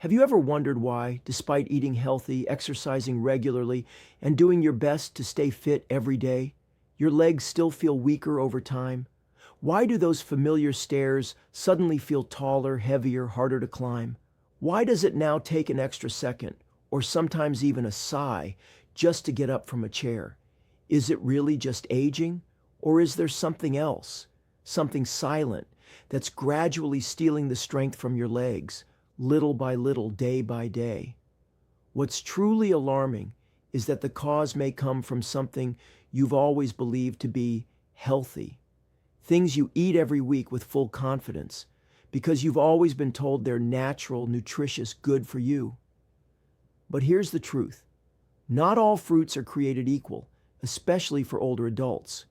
Have you ever wondered why, despite eating healthy, exercising regularly, and doing your best to stay fit every day, your legs still feel weaker over time? Why do those familiar stairs suddenly feel taller, heavier, harder to climb? Why does it now take an extra second, or sometimes even a sigh, just to get up from a chair? Is it really just aging, or is there something else, something silent, that's gradually stealing the strength from your legs, little by little, day by day? What's truly alarming is that the cause may come from something you've always believed to be healthy, things you eat every week with full confidence, because you've always been told they're natural, nutritious, good for you. But here's the truth. Not all fruits are created equal, especially for older adults.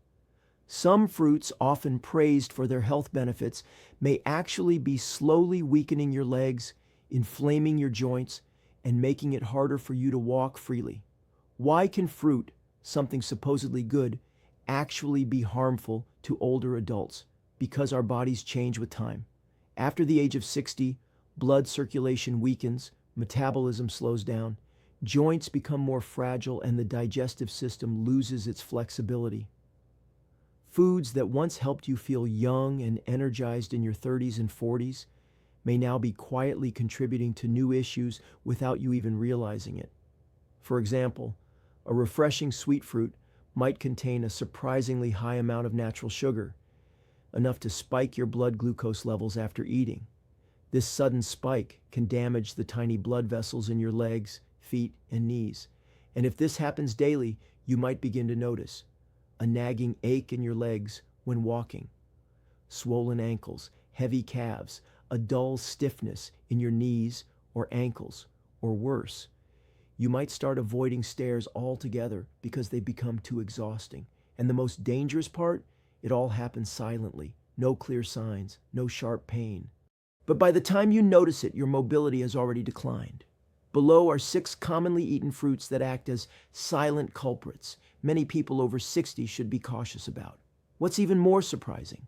Some fruits, often praised for their health benefits, may actually be slowly weakening your legs, inflaming your joints, and making it harder for you to walk freely. Why can fruit, something supposedly good, actually be harmful to older adults? Because our bodies change with time. After the age of 60, blood circulation weakens, metabolism slows down, joints become more fragile, and the digestive system loses its flexibility. Foods that once helped you feel young and energized in your 30s and 40s may now be quietly contributing to new issues without you even realizing it. For example, a refreshing sweet fruit might contain a surprisingly high amount of natural sugar, enough to spike your blood glucose levels after eating. This sudden spike can damage the tiny blood vessels in your legs, feet, and knees. And if this happens daily, you might begin to notice a nagging ache in your legs when walking, swollen ankles, heavy calves, a dull stiffness in your knees or ankles, or worse. You might start avoiding stairs altogether because they become too exhausting. And the most dangerous part, it all happens silently. No clear signs, no sharp pain. But by the time you notice it, your mobility has already declined. Below are 6 commonly eaten fruits that act as silent culprits. Many people over 60 should be cautious about. What's even more surprising?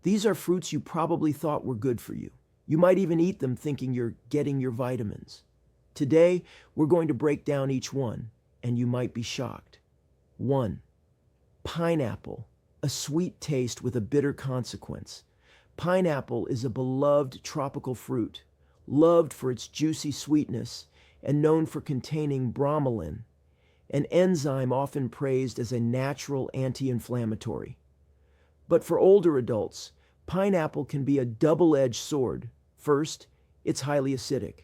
These are fruits you probably thought were good for you. You might even eat them thinking you're getting your vitamins. Today, we're going to break down each one, and you might be shocked. 1. Pineapple, a sweet taste with a bitter consequence. Pineapple is a beloved tropical fruit, loved for its juicy sweetness and known for containing bromelain, an enzyme often praised as a natural anti-inflammatory. But for older adults, pineapple can be a double-edged sword. First, it's highly acidic.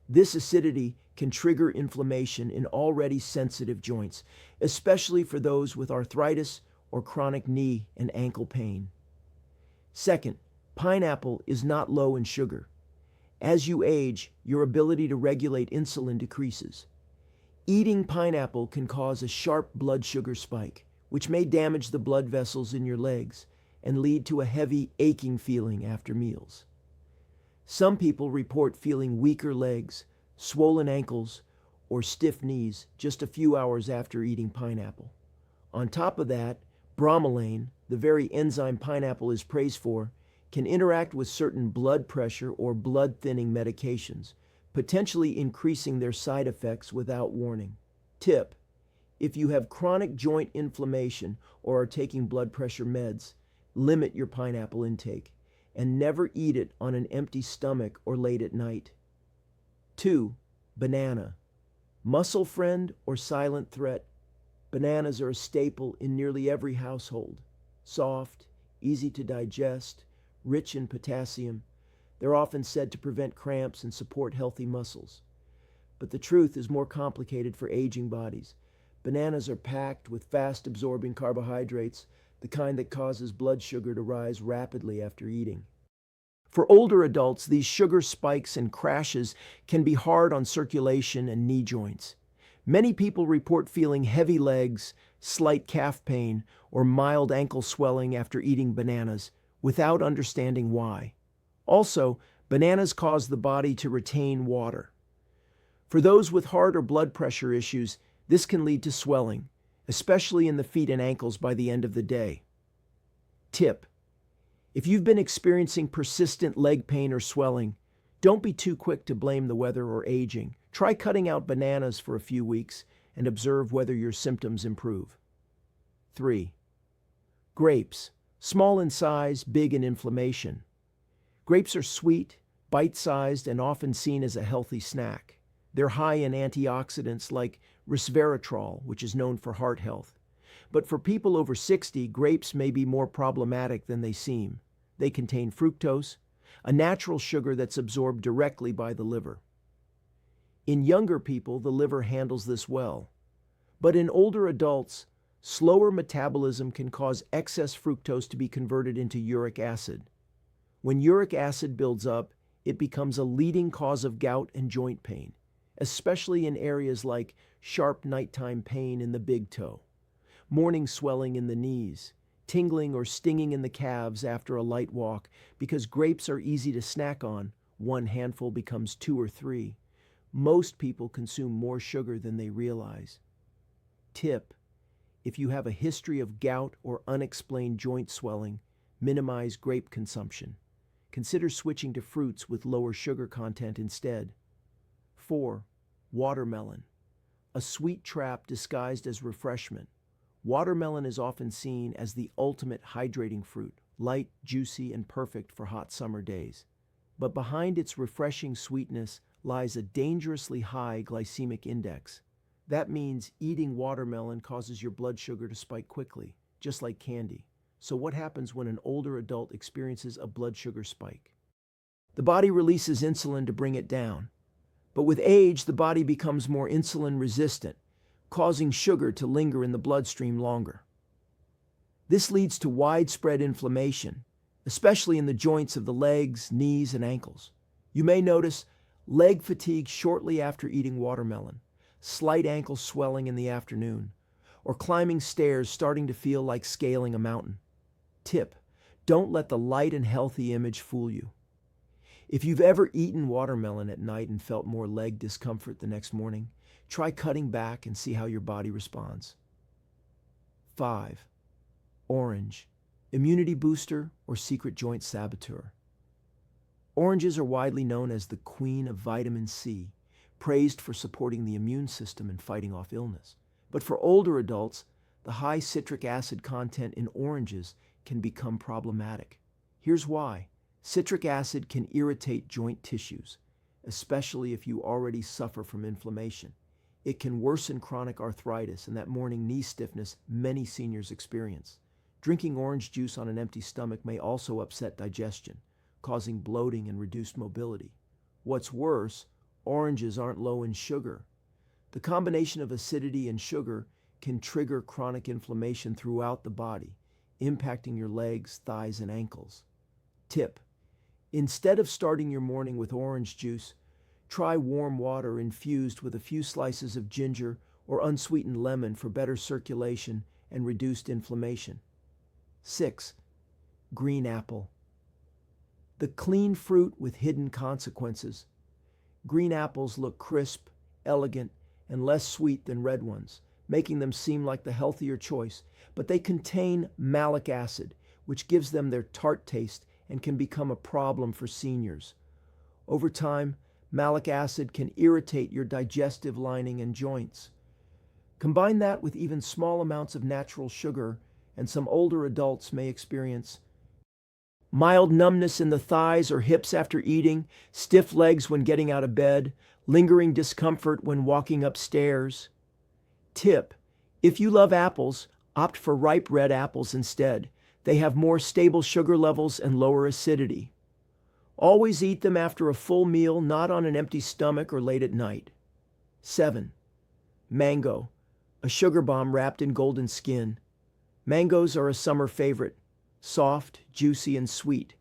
This acidity can trigger inflammation in already sensitive joints, especially for those with arthritis or chronic knee and ankle pain. Second, pineapple is not low in sugar. As you age, your ability to regulate insulin decreases. Eating pineapple can cause a sharp blood sugar spike, which may damage the blood vessels in your legs and lead to a heavy, aching feeling after meals. Some people report feeling weaker legs, swollen ankles, or stiff knees just a few hours after eating pineapple. On top of that, bromelain, the very enzyme pineapple is praised for, can interact with certain blood pressure or blood thinning medications, potentially increasing their side effects without warning. Tip: if you have chronic joint inflammation or are taking blood pressure meds, limit your pineapple intake and never eat it on an empty stomach or late at night. 2. Banana. Muscle friend or silent threat, bananas are a staple in nearly every household. Soft, easy to digest, rich in potassium, they're often said to prevent cramps and support healthy muscles. But the truth is more complicated for aging bodies. Bananas are packed with fast-absorbing carbohydrates, the kind that causes blood sugar to rise rapidly after eating. For older adults, these sugar spikes and crashes can be hard on circulation and knee joints. Many people report feeling heavy legs, slight calf pain, or mild ankle swelling after eating bananas, without understanding why. Also, bananas cause the body to retain water. For those with heart or blood pressure issues, this can lead to swelling, especially in the feet and ankles by the end of the day. Tip: if you've been experiencing persistent leg pain or swelling, Don't be too quick to blame the weather or aging. Try cutting out bananas for a few weeks and observe whether your symptoms improve. 3. Grapes. Small in size, big in inflammation. Grapes are sweet, bite-sized, and often seen as a healthy snack. They're high in antioxidants like resveratrol, which is known for heart health. But for people over 60, grapes may be more problematic than they seem. They contain fructose, a natural sugar that's absorbed directly by the liver. In younger people, the liver handles this well. But in older adults, slower metabolism can cause excess fructose to be converted into uric acid. When uric acid builds up, it becomes a leading cause of gout and joint pain, especially in areas like sharp nighttime pain in the big toe, morning swelling in the knees, tingling or stinging in the calves after a light walk. Because grapes are easy to snack on, one handful becomes 2 or 3. Most people consume more sugar than they realize. Tip: if you have a history of gout or unexplained joint swelling, minimize grape consumption. Consider switching to fruits with lower sugar content instead. 4. Watermelon. A sweet trap disguised as refreshment. Watermelon is often seen as the ultimate hydrating fruit, light, juicy, and perfect for hot summer days. But behind its refreshing sweetness lies a dangerously high glycemic index. That means eating watermelon causes your blood sugar to spike quickly, just like candy. So what happens when an older adult experiences a blood sugar spike? The body releases insulin to bring it down. But with age, the body becomes more insulin resistant, causing sugar to linger in the bloodstream longer. This leads to widespread inflammation, especially in the joints of the legs, knees, and ankles. You may notice leg fatigue shortly after eating watermelon, slight ankle swelling in the afternoon, or climbing stairs starting to feel like scaling a mountain. Tip: don't let the light and healthy image fool you. If you've ever eaten watermelon at night and felt more leg discomfort the next morning, try cutting back and see how your body responds. 5. Orange. Immunity booster or secret joint saboteur. Oranges are widely known as the queen of vitamin C, praised for supporting the immune system and fighting off illness. But for older adults, the high citric acid content in oranges can become problematic. Here's why. Citric acid can irritate joint tissues, especially if you already suffer from inflammation. It can worsen chronic arthritis and that morning knee stiffness many seniors experience. Drinking orange juice on an empty stomach may also upset digestion, causing bloating and reduced mobility. What's worse, oranges aren't low in sugar. The combination of acidity and sugar can trigger chronic inflammation throughout the body, impacting your legs, thighs, and ankles. Tip: instead of starting your morning with orange juice, try warm water infused with a few slices of ginger or unsweetened lemon for better circulation and reduced inflammation. 6. Green apple. The clean fruit with hidden consequences. Green apples look crisp, elegant, and less sweet than red ones, making them seem like the healthier choice, but they contain malic acid, which gives them their tart taste and can become a problem for seniors. Over time, malic acid can irritate your digestive lining and joints. Combine that with even small amounts of natural sugar, and some older adults may experience mild numbness in the thighs or hips after eating, stiff legs when getting out of bed, lingering discomfort when walking upstairs. Tip: if you love apples, opt for ripe red apples instead. They have more stable sugar levels and lower acidity. Always eat them after a full meal, not on an empty stomach or late at night. 7. Mango, a sugar bomb wrapped in golden skin. Mangoes are a summer favorite, soft, juicy, and sweet.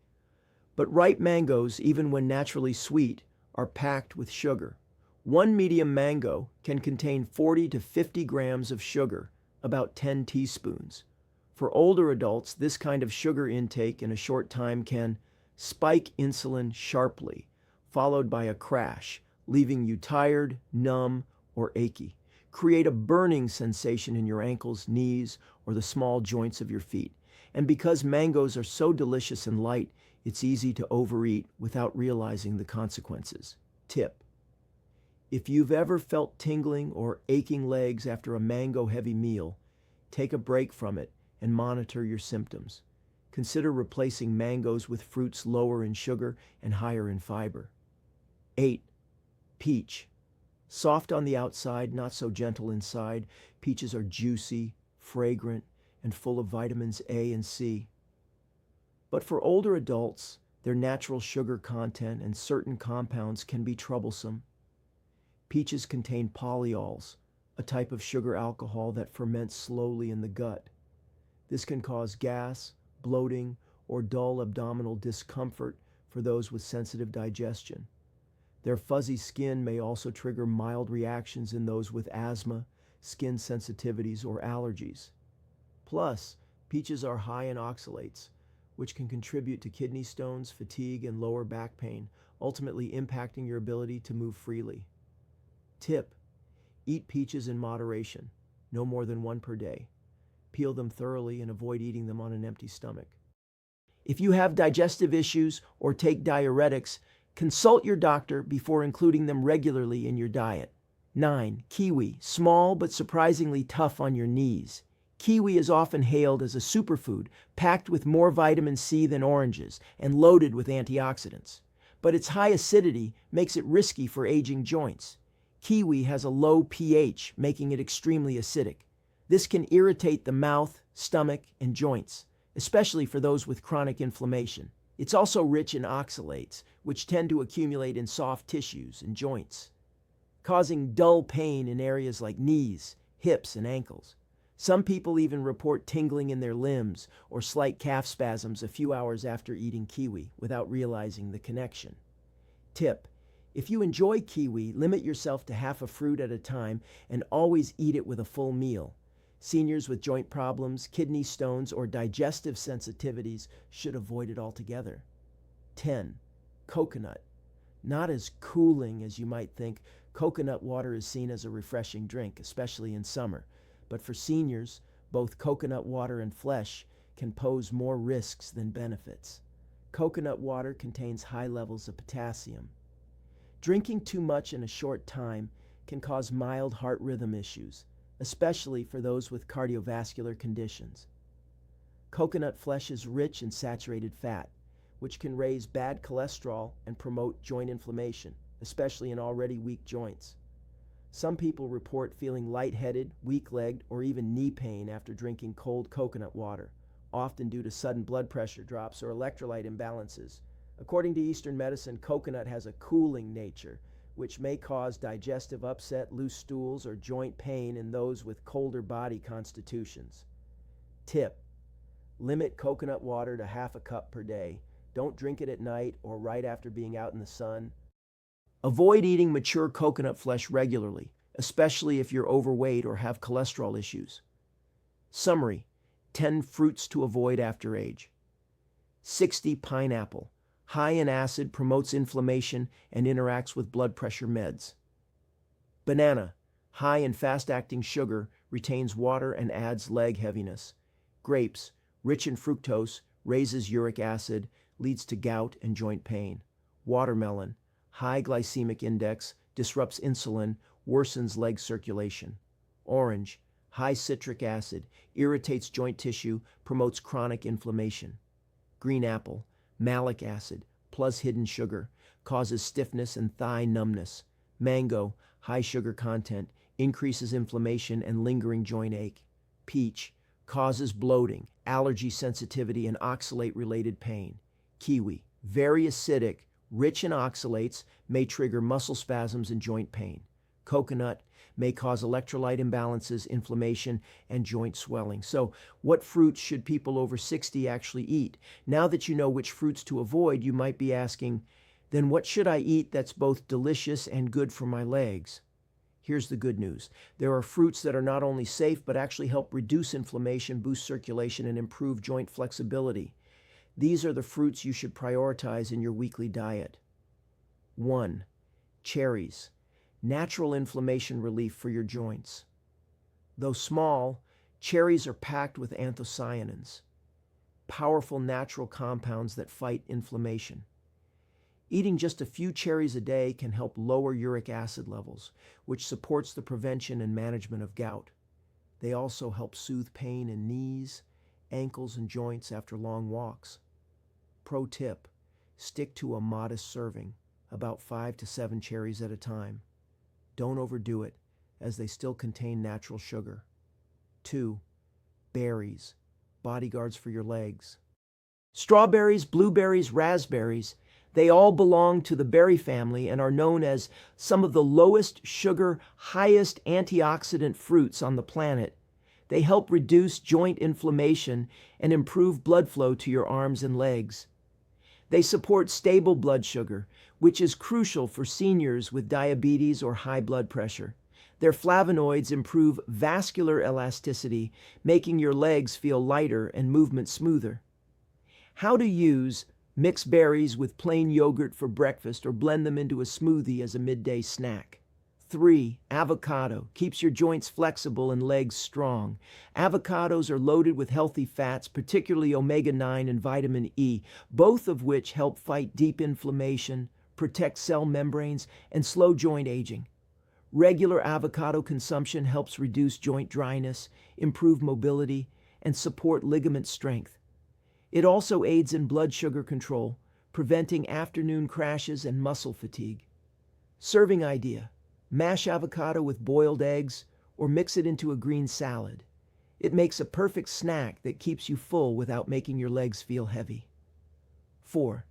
But ripe mangoes, even when naturally sweet, are packed with sugar. One medium mango can contain 40 to 50 grams of sugar, about 10 teaspoons. For older adults, this kind of sugar intake in a short time can spike insulin sharply, followed by a crash, leaving you tired, numb, or achy. Create a burning sensation in your ankles, knees, or the small joints of your feet. And because mangoes are so delicious and light, It's easy to overeat without realizing the consequences. Tip: if you've ever felt tingling or aching legs after a mango-heavy meal, take a break from it and monitor your symptoms. Consider replacing mangoes with fruits lower in sugar and higher in fiber. 8. Peach. Soft on the outside, not so gentle inside, peaches are juicy, fragrant, and full of vitamins A and C. But for older adults, their natural sugar content and certain compounds can be troublesome. Peaches contain polyols, a type of sugar alcohol that ferments slowly in the gut. This can cause gas, bloating, or dull abdominal discomfort for those with sensitive digestion. Their fuzzy skin may also trigger mild reactions in those with asthma, skin sensitivities, or allergies. Plus, peaches are high in oxalates, which can contribute to kidney stones, fatigue, and lower back pain, ultimately impacting your ability to move freely. Tip: eat peaches in moderation, no more than one per day. Peel them thoroughly and avoid eating them on an empty stomach. If you have digestive issues or take diuretics, consult your doctor before including them regularly in your diet. 9. Kiwi, small but surprisingly tough on your knees. Kiwi is often hailed as a superfood, packed with more vitamin C than oranges and loaded with antioxidants. But its high acidity makes it risky for aging joints. Kiwi has a low pH, making it extremely acidic. This can irritate the mouth, stomach, and joints, especially for those with chronic inflammation. It's also rich in oxalates, which tend to accumulate in soft tissues and joints, causing dull pain in areas like knees, hips, and ankles. Some people even report tingling in their limbs or slight calf spasms a few hours after eating kiwi without realizing the connection. Tip: if you enjoy kiwi, limit yourself to half a fruit at a time and always eat it with a full meal. Seniors with joint problems, kidney stones, or digestive sensitivities should avoid it altogether. 10. Coconut. Not as cooling as you might think, coconut water is seen as a refreshing drink, especially in summer. But for seniors, both coconut water and flesh can pose more risks than benefits. Coconut water contains high levels of potassium. Drinking too much in a short time can cause mild heart rhythm issues, especially for those with cardiovascular conditions. Coconut flesh is rich in saturated fat, which can raise bad cholesterol and promote joint inflammation, especially in already weak joints. Some people report feeling lightheaded, weak-legged, or even knee pain after drinking cold coconut water, often due to sudden blood pressure drops or electrolyte imbalances. According to Eastern medicine, coconut has a cooling nature, which may cause digestive upset, loose stools, or joint pain in those with colder body constitutions. Tip: limit coconut water to half a cup per day. Don't drink it at night or right after being out in the sun. Avoid eating mature coconut flesh regularly, especially if you're overweight or have cholesterol issues. Summary: 10 fruits to avoid after age. 60. Pineapple. High in acid, promotes inflammation, and interacts with blood pressure meds. Banana. High in fast-acting sugar, retains water and adds leg heaviness. Grapes. Rich in fructose, raises uric acid, leads to gout and joint pain. Watermelon. High glycemic index, disrupts insulin, worsens leg circulation. Orange. High citric acid, irritates joint tissue, promotes chronic inflammation. Green apple. Malic acid, plus hidden sugar, causes stiffness and thigh numbness. Mango, high sugar content, increases inflammation and lingering joint ache. Peach, causes bloating, allergy sensitivity, and oxalate-related pain. Kiwi, very acidic, rich in oxalates, may trigger muscle spasms and joint pain. Coconut may cause electrolyte imbalances, inflammation, and joint swelling. So, what fruits should people over 60 actually eat? Now that you know which fruits to avoid, you might be asking, then what should I eat that's both delicious and good for my legs? Here's the good news. There are fruits that are not only safe, but actually help reduce inflammation, boost circulation, and improve joint flexibility. These are the fruits you should prioritize in your weekly diet. 1. Cherries. Natural inflammation relief for your joints. Though small, cherries are packed with anthocyanins. powerful natural compounds that fight inflammation. Eating just a few cherries a day can help lower uric acid levels, which supports the prevention and management of gout. They also help soothe pain in knees, ankles, and joints after long walks. Pro tip: stick to a modest serving, about 5 to 7 cherries at a time. Don't overdo it, as they still contain natural sugar. 2. Berries, bodyguards for your legs. Strawberries, blueberries, raspberries, they all belong to the berry family and are known as some of the lowest sugar, highest antioxidant fruits on the planet. They help reduce joint inflammation and improve blood flow to your arms and legs. They support stable blood sugar, which is crucial for seniors with diabetes or high blood pressure. Their flavonoids improve vascular elasticity, making your legs feel lighter and movement smoother. How to use: mix berries with plain yogurt for breakfast or blend them into a smoothie as a midday snack. 3. Avocado keeps your joints flexible and legs strong. Avocados are loaded with healthy fats, particularly omega-9 and vitamin E, both of which help fight deep inflammation, protect cell membranes, and slow joint aging. Regular avocado consumption helps reduce joint dryness, improve mobility, and support ligament strength. It also aids in blood sugar control, preventing afternoon crashes and muscle fatigue. Serving idea: mash avocado with boiled eggs or mix it into a green salad. It makes a perfect snack that keeps you full without making your legs feel heavy. 4.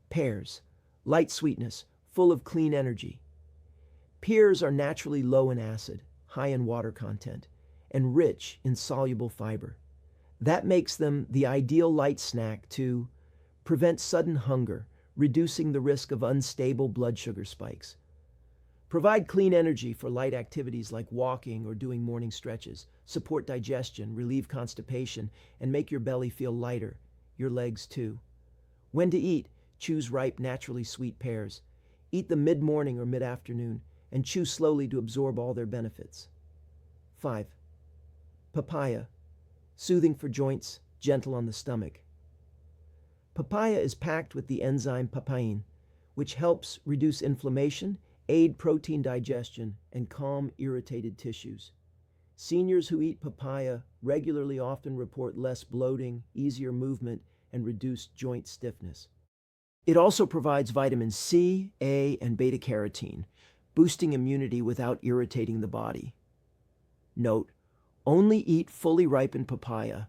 Pears, light sweetness, full of clean energy. Pears are naturally low in acid, high in water content, and rich in soluble fiber. That makes them the ideal light snack to prevent sudden hunger, reducing the risk of unstable blood sugar spikes. Provide clean energy for light activities like walking or doing morning stretches. Support digestion, relieve constipation, and make your belly feel lighter, your legs too. When to eat: choose ripe, naturally sweet pears. Eat them mid-morning or mid-afternoon, and chew slowly to absorb all their benefits. 5. Papaya, soothing for joints, gentle on the stomach. Papaya is packed with the enzyme papain, which helps reduce inflammation, aid protein digestion, and calm irritated tissues. Seniors who eat papaya regularly often report less bloating, easier movement, and reduced joint stiffness. It also provides vitamin C, A, and beta-carotene, boosting immunity without irritating the body. Note: only eat fully ripened papaya.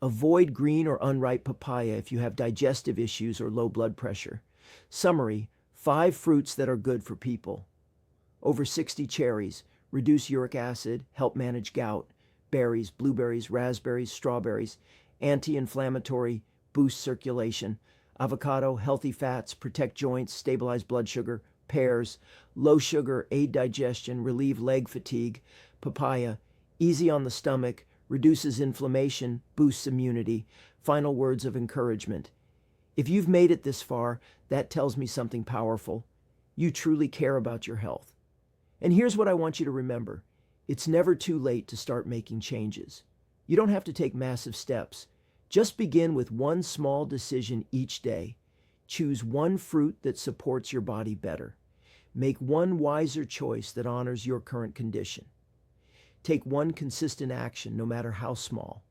Avoid green or unripe papaya if you have digestive issues or low blood pressure. Summary: 5 fruits that are good for people. Over 60 cherries, reduce uric acid, help manage gout. Berries, blueberries, raspberries, strawberries, anti-inflammatory, boost circulation. Avocado, healthy fats, protect joints, stabilize blood sugar. Pears, low sugar, aid digestion, relieve leg fatigue. Papaya, easy on the stomach, reduces inflammation, boosts immunity. Final words of encouragement: if you've made it this far, that tells me something powerful. You truly care about your health. And here's what I want you to remember: it's never too late to start making changes. You don't have to take massive steps. Just begin with one small decision each day. Choose one fruit that supports your body better. Make one wiser choice that honors your current condition. Take one consistent action, no matter how small.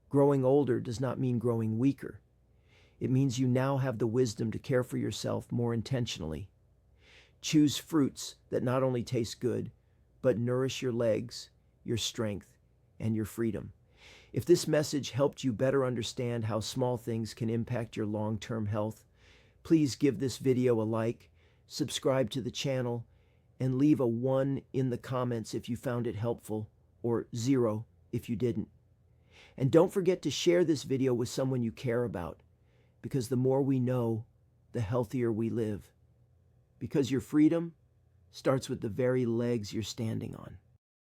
Growing older does not mean growing weaker. It means you now have the wisdom to care for yourself more intentionally. Choose fruits that not only taste good, but nourish your legs, your strength, and your freedom. If this message helped you better understand how small things can impact your long-term health, please give this video a like, subscribe to the channel, and leave a 1 in the comments if you found it helpful, or 0 if you didn't. And don't forget to share this video with someone you care about, because the more we know, the healthier we live. Because your freedom starts with the very legs you're standing on.